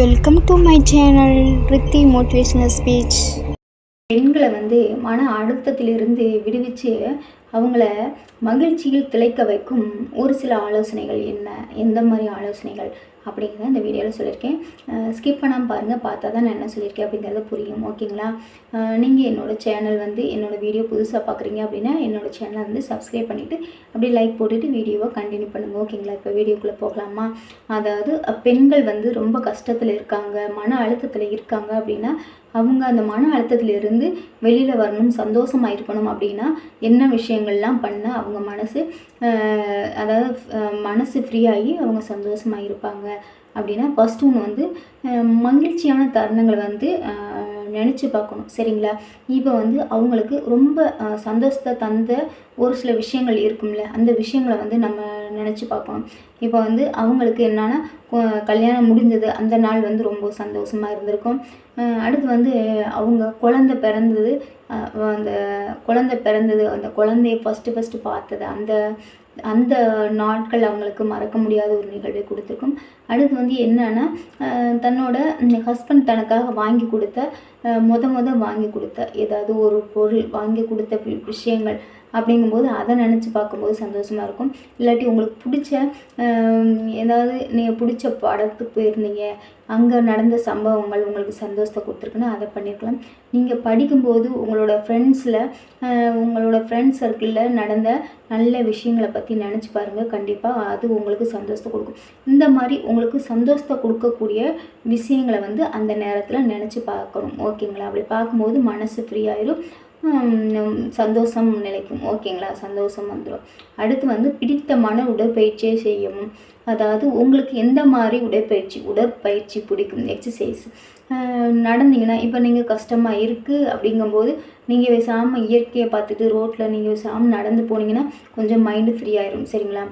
Welcome to my channel Riddhi motivational speech. பெண்களை மன அழுத்தத்திலிருந்து விடுவிச்சு அவங்கள மகிழ்ச்சியில் திளைக்க வைக்கும் ஒரு சில ஆலோசனைகள் என்ன, எந்த மாதிரி ஆலோசனைகள் அப்படிங்கிறத இந்த வீடியோவில் சொல்லியிருக்கேன். ஸ்கிப் பண்ணாமல் பாருங்கள், பார்த்தா தான் நான் என்ன சொல்லியிருக்கேன் அப்படிங்கிறது புரியும். ஓகேங்களா? நீங்கள் என்னோடய சேனல் என்னோடய வீடியோ புதுசாக பார்க்குறீங்க அப்படின்னா என்னோடய சேனலை சப்ஸ்கிரைப் பண்ணிவிட்டு அப்படியே லைக் போட்டுட்டு வீடியோவை கண்டினியூ பண்ணுங்கள். ஓகேங்களா? இப்போ வீடியோக்குள்ளே போகலாமா? அதாவது பெண்கள் ரொம்ப கஷ்டத்தில் இருக்காங்க, மன அழுத்தத்தில் இருக்காங்க அப்படின்னா அவங்க அந்த மன அழுத்தத்திலிருந்து வெளியில் வரணும், சந்தோஷமாக இருக்கணும் அப்படின்னா என்ன விஷயங்கள்லாம் பண்ணால் அவங்க மனசு ஃப்ரீயாகி அவங்க சந்தோஷமாக இருப்பாங்க அப்படின்னா ஃபஸ்ட்டு ஒன்று மகிழ்ச்சியான தருணங்களை நினச்சி பார்க்கணும். சரிங்களா? இப்போ அவங்களுக்கு ரொம்ப சந்தோஷத்தை தந்த ஒரு சில விஷயங்கள் இருக்கும்ல, அந்த விஷயங்களை நம்ம நினச்சி பார்க்கணும். இப்போ அவங்களுக்கு என்னென்னா கல்யாணம் முடிஞ்சது அந்த நாள் ரொம்ப சந்தோஷமாக இருந்திருக்கும். அடுத்து அவங்க குழந்தை பிறந்தது, அந்த குழந்தைய ஃபஸ்ட்டு பார்த்தது, அந்த நாட்கள் அவங்களுக்கு மறக்க முடியாத ஒரு நிகழ்வை கொடுத்துருக்கும். அடுத்து என்னன்னா தன்னோட ஹஸ்பண்ட் தனக்காக வாங்கி கொடுத்த வாங்கி கொடுத்த ஏதாவது ஒரு பொருள் வாங்கி கொடுத்த விஷயங்கள் அப்படிங்கும்போது அதை நினச்சி பார்க்கும்போது சந்தோஷமாக இருக்கும். இல்லாட்டி உங்களுக்கு பிடிச்ச ஏதாவது நீங்கள் பிடிச்ச படத்துக்கு போயிருந்தீங்க, அங்கே நடந்த சம்பவங்கள் உங்களுக்கு சந்தோஷத்தை கொடுத்துருக்குன்னா அதை பண்ணியிருக்கலாம். நீங்கள் படிக்கும்போது உங்களோட ஃப்ரெண்ட்ஸ் சர்க்கிளில் நடந்த நல்ல விஷயங்களை பற்றி நினச்சி பாருங்கள். கண்டிப்பாக அது உங்களுக்கு சந்தோஷத்தை கொடுக்கும். இந்த மாதிரி உங்களுக்கு சந்தோஷத்தை கொடுக்கக்கூடிய விஷயங்களை அந்த நேரத்தில் நினச்சி பார்க்கணும். ஓகேங்களா? அப்படி பார்க்கும்போது மனசு ஃப்ரீயாயிடும், சந்தோஷம் நிலைக்கும். ஓகேங்களா? சந்தோஷம் வந்துடும். அடுத்து பிடித்தமான உடற்பயிற்சியை செய்யவும். அதாவது உங்களுக்கு எந்த மாதிரி உடற்பயிற்சி பிடிக்கும், எக்ஸசைஸ் நடந்தீங்கன்னா, இப்போ நீங்கள் கஷ்டமாக இருக்குது அப்படிங்கும்போது நீங்கள் பேசாமல் இயற்கையை பார்த்துட்டு ரோட்டில் நீங்கள் பேசாமல் நடந்து போனீங்கன்னா கொஞ்சம் மைண்டு ஃப்ரீ ஆயிரும். சரிங்களா?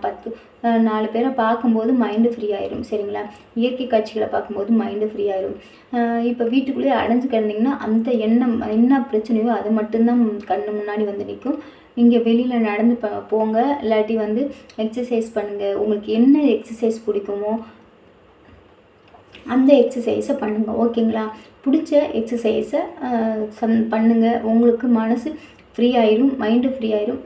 4 பேரை பார்க்கும்போது மைண்டு ஃப்ரீ ஆயிரும். சரிங்களா? இயற்கை காட்சிகளை பார்க்கும்போது மைண்டு ஃப்ரீ ஆயிரும். இப்போ வீட்டுக்குள்ளேயே அடைஞ்சு கிடந்தீங்கன்னா அந்த எண்ணம் என்ன பிரச்சனையோ அது மட்டும்தான் கண்ணு முன்னாடி நிற்கும். இங்கே வெளியில் நடந்து போங்க, இல்லாட்டி எக்ஸசைஸ் பண்ணுங்கள். உங்களுக்கு என்ன எக்ஸசைஸ் பிடிக்குமோ அந்த எக்ஸசைஸை பண்ணுங்கள். ஓகேங்களா? பிடிச்ச எக்ஸசைஸை பண்ணுங்கள். உங்களுக்கு மனசு ஃப்ரீ ஆயிடும், மைண்டு ஃப்ரீ ஆயிடும்,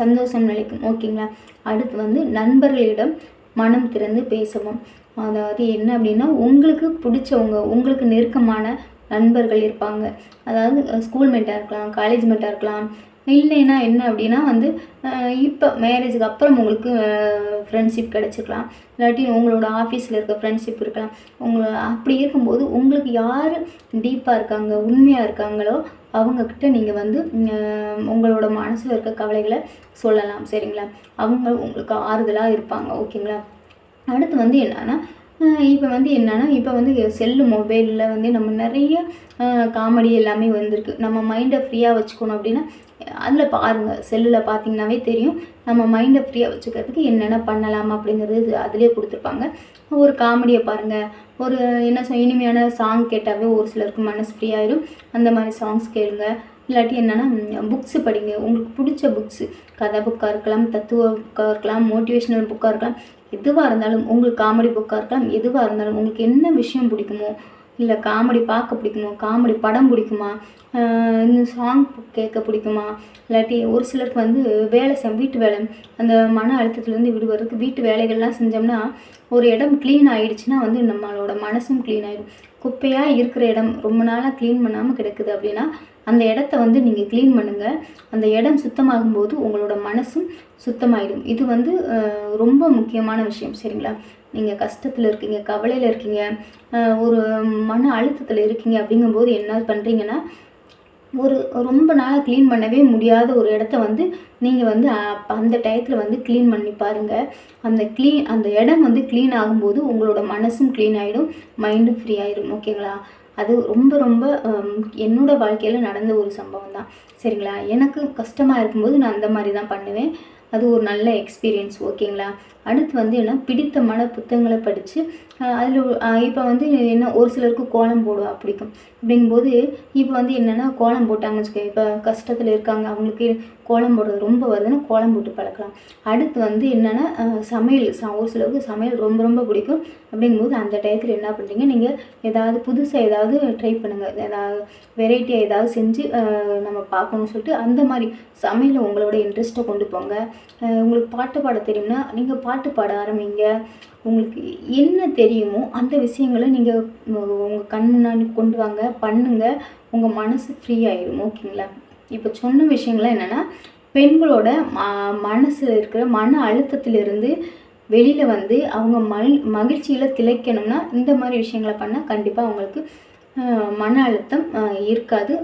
சந்தோஷம் நிலைக்கும். ஓகேங்களா? அடுத்து நண்பர்களிடம் மனம் திறந்து பேசவும். அதாவது என்ன அப்படின்னா உங்களுக்கு பிடிச்சவங்க, உங்களுக்கு நெருக்கமான நண்பர்கள் இருப்பாங்க. அதாவது ஸ்கூல் மேட்டாக இருக்கலாம், காலேஜ் மேட்டாக இருக்கலாம். இல்லைன்னா என்ன அப்படின்னா இப்போ மேரேஜுக்கு அப்புறம் உங்களுக்கு ஃப்ரெண்ட்ஷிப் கிடச்சிக்கலாம். இல்லாட்டி உங்களோட ஆஃபீஸில் இருக்க ஃப்ரெண்ட்ஷிப் இருக்கலாம். அப்படி இருக்கும்போது உங்களுக்கு யார் டீப்பாக இருக்காங்க, உண்மையாக இருக்காங்களோ அவங்கக்கிட்ட நீங்கள் உங்களோட மனசில் இருக்க கவலைகளை சொல்லலாம். சரிங்களா? அவங்க உங்களுக்கு ஆறுதலாக இருப்பாங்க. ஓகேங்களா? அடுத்து என்னென்னா இப்போ செல்லு மொபைலில் நம்ம நிறைய காமெடி எல்லாமே வந்திருக்கு. நம்ம மைண்டை ஃப்ரீயாக வச்சுக்கணும் அப்படின்னா அதில் பாருங்கள், செல்லில் பார்த்தீங்கன்னாவே தெரியும். நம்ம மைண்டை ஃப்ரீயாக வச்சுக்கிறதுக்கு என்னென்ன பண்ணலாம் அப்படிங்கிறது அதிலே கொடுத்துருப்பாங்க. ஒரு காமெடியை பாருங்கள், ஒரு இனிமையான சாங் கேட்டாவே ஒரு சிலருக்கு மனசு ஃப்ரீ ஆயிடும். அந்த மாதிரி சாங்ஸ் கேளுங்க. இல்லாட்டி என்னென்னா புக்ஸு படிங்க. உங்களுக்கு பிடிச்ச புக்ஸு, கதை புக்காக இருக்கலாம், தத்துவ புக்காக இருக்கலாம், மோட்டிவேஷ்னல் புக்காக இருக்கலாம், எதுவாக இருந்தாலும், உங்களுக்கு காமெடி புக்காக இருக்கலாம், எதுவாக இருந்தாலும் உங்களுக்கு என்ன விஷயம் பிடிக்குமோ, இல்லை காமெடி பார்க்க பிடிக்குமோ, காமெடி படம் பிடிக்குமா, இந்த சாங் கேட்க பிடிக்குமா, இல்லாட்டி ஒரு சிலருக்கு வீட்டு வேலை, அந்த மன அழுத்தத்துலேருந்து விடுவதற்கு வீட்டு வேலைகள்லாம் செஞ்சோம்னா ஒரு இடம் க்ளீன் ஆகிடுச்சுன்னா நம்மளோட மனசும் க்ளீன் ஆகிடும். குப்பையாக இருக்கிற இடம் ரொம்ப நாளாக க்ளீன் பண்ணாமல் கிடக்குது அப்படின்னா அந்த இடத்த நீங்கள் க்ளீன் பண்ணுங்கள். அந்த இடம் சுத்தமாகும்போது உங்களோட மனசும் சுத்தமாயிடும். இது ரொம்ப முக்கியமான விஷயம். சரிங்களா? நீங்கள் கஷ்டத்தில் இருக்கீங்க, கவலையில் இருக்கீங்க, ஒரு மன அழுத்தத்தில் இருக்கீங்க அப்படிங்கும்போது என்ன பண்ணுறீங்கன்னா ஒரு ரொம்ப நாளாக க்ளீன் பண்ணவே முடியாத ஒரு இடத்த நீங்கள் அந்த டயத்தில் க்ளீன் பண்ணி பாருங்கள். அந்த இடம் க்ளீன் ஆகும்போது உங்களோட மனசும் க்ளீன் ஆகிடும், மைண்டும் ஃப்ரீ ஆகிடும். ஓகேங்களா? அது ரொம்ப ரொம்ப என்னோடய வாழ்க்கையில் நடந்த ஒரு சம்பவம் தான். சரிங்களா? எனக்கு கஷ்டமாக இருக்கும்போது நான் அந்த மாதிரி தான் பண்ணுவேன். அது ஒரு நல்ல எக்ஸ்பீரியன்ஸ். ஓகேங்களா? அடுத்து வந்து என்ன, பிடித்தமான புத்தகங்களை படித்து அதில் இப்போ வந்து என்ன, ஒரு சிலருக்கு கோலம் போட பிடிக்கும். அப்படிங்கும்போது இப்போ வந்து என்னென்னா கோலம் போட்டாங்கன்னு வச்சுக்கோங்க, இப்போ கஷ்டத்தில் இருக்காங்க, அவங்களுக்கு கோலம் போடுறது ரொம்ப வருதுன்னா கோலம் போட்டு பழக்கலாம். அடுத்து வந்து என்னென்னா சமையல், ஒரு சிலருக்கு சமையல் ரொம்ப ரொம்ப பிடிக்கும். அப்படிங்கும்போது அந்த டயத்தில் என்ன பண்ணுறீங்க, நீங்கள் ஏதாவது புதுசாக ஏதாவது ட்ரை பண்ணுங்கள், ஏதாவது வெரைட்டியாக ஏதாவது செஞ்சு நம்ம பார்க்கணும்னு சொல்லிட்டு அந்த மாதிரி சமையலில் உங்களோட இன்ட்ரெஸ்ட்டை கொண்டு போங்க. உங்களுக்கு பாட்டு பாட தெரியும்னா நீங்கள் பாட்டு பாட ஆரம்பிங்க. உங்களுக்கு என்ன தெரியுமோ அந்த விஷயங்களை நீங்கள் உங்கள் கண் முன்னாடி கொண்டு வாங்க, பண்ணுங்கள். உங்கள் மனசு ஃப்ரீ ஆயிடும். ஓகேங்களா? இப்போ சொன்ன விஷயங்கள்லாம் என்னென்னா, பெண்களோட மனசில் இருக்கிற மன அழுத்தத்திலிருந்து வெளியில் வந்து அவங்க மகிழ்ச்சியில் திளைக்கணும்னா இந்த மாதிரி விஷயங்களை பண்ணால் கண்டிப்பாக அவங்களுக்கு மன அழுத்தம் இருக்காது,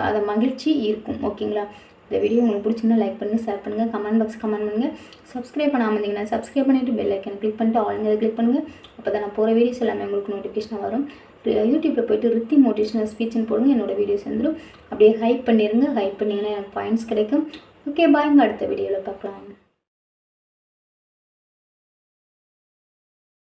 அதை மகிழ்ச்சி இருக்கும். ஓகேங்களா? இந்த வீடியோ உங்களுக்கு பிடிச்சிருந்தா லைக் பண்ணுங்கள், ஷேர் பண்ணுங்கள், கமெண்ட் பாக்ஸ் கமெண்ட் பண்ணுங்கள். சப்ஸ்கிரைப் பண்ணாமல் இருந்தீங்கன்னா சப்ஸ்கிரைப் பண்ணிவிட்டு பெல் ஐக்கனை கிளிக் பண்ணிட்டு ஆல்ங்கிறத கிளிக் பண்ணுங்கள். அப்போ தான் நான் போகிற வீடியோஸ் எல்லாமே உங்களுக்கு நோட்டிஃபிகேஷன் வரும். யூடியூப்பில் போய்ட்டு ரித்தி மோட்டிவேஷனல் ஸ்பீச்னு போடுங்க, என்னோடய வீடியோஸ் வந்துடும். அப்படியே ஹைப் பண்ணிடுங்க. ஹைப் பண்ணிங்கன்னா எனக்கு பாயிண்ட்ஸ் கிடைக்கும். ஓகே, பாய்ங்க. அடுத்த வீடியோவில் பார்க்கலாம்.